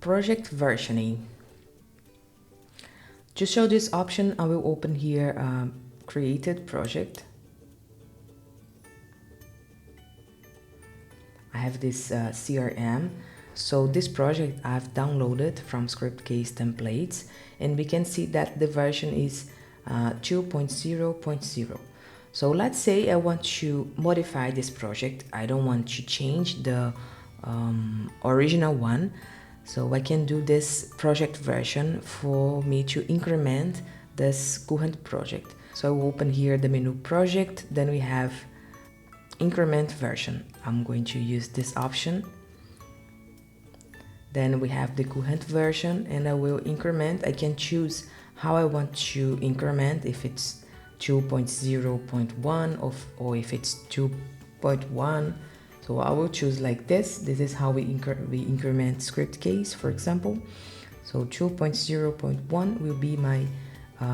Project versioning. To show this option, I will open here created project. I have this CRM. So this project I've downloaded from Scriptcase templates, and we can see that the version is 2.0.0. So let's say I want to modify this project. I don't want to change the original one. So I can do this project version for me to increment this current project. So I will open here the menu project, then we have increment version. I'm going to use this option. Then we have the current version, and I will increment. I can choose how I want to increment, if it's 2.0.1 or if it's 2.1. So I will choose like this. This is how we increment Scriptcase, for example. So 2.0.1 will be my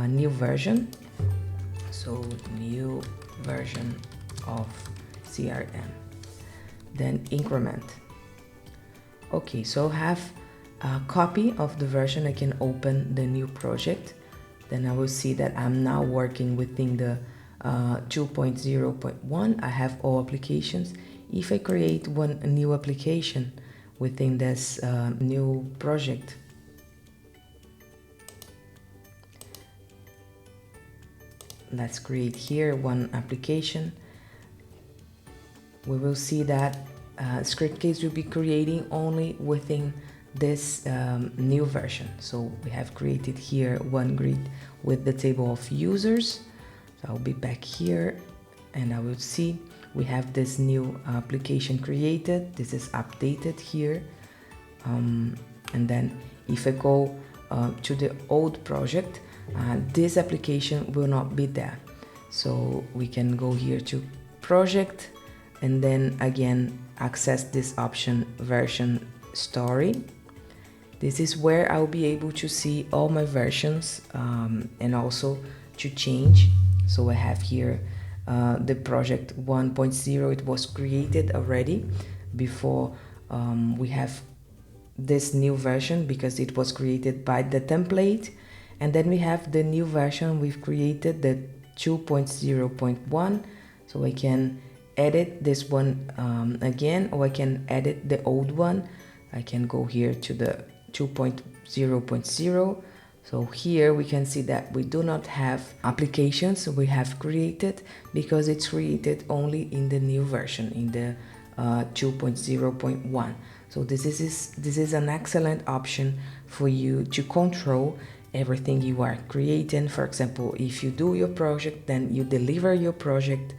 new version. So new version of CRM. Then increment. Okay, so I have a copy of the version. I can open the new project. Then I will see that I'm now working within the 2.0.1. I have all applications. If I create a new application within this new project, let's create here one application. We will see that Scriptcase will be creating only within this new version. So we have created here one grid with the table of users. So I'll be back here and I will see we have this new application created. This is updated here. And then if I go to the old project, this application will not be there. So we can go here to project and then again access this option version story. This is where I'll be able to see all my versions and also to change. So I have here the project 1.0. It was created already before we have this new version because it was created by the template. And then we have the new version we've created, the 2.0.1. So I can edit this one again, or I can edit the old one. I can go here to the 2.0.0. So here we can see that we do not have applications we have created because it's created only in the new version, in the 2.0.1. So this is an excellent option for you to control everything you are creating. For example, if you do your project, then you deliver your project.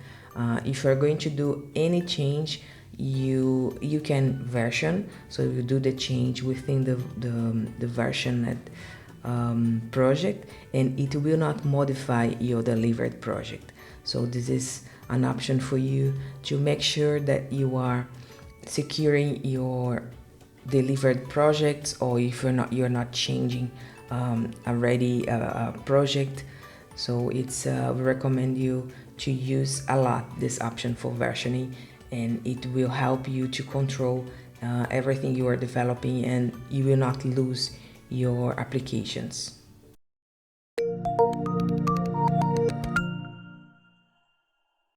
If you're going to do any change, you can version. So you do the change within the version project, and it will not modify your delivered project. So this is an option for you to make sure that you are securing your delivered projects, or if you're not changing already a project. So it's we recommend you to use a lot this option for versioning, and it will help you to control everything you are developing, and you will not lose your applications.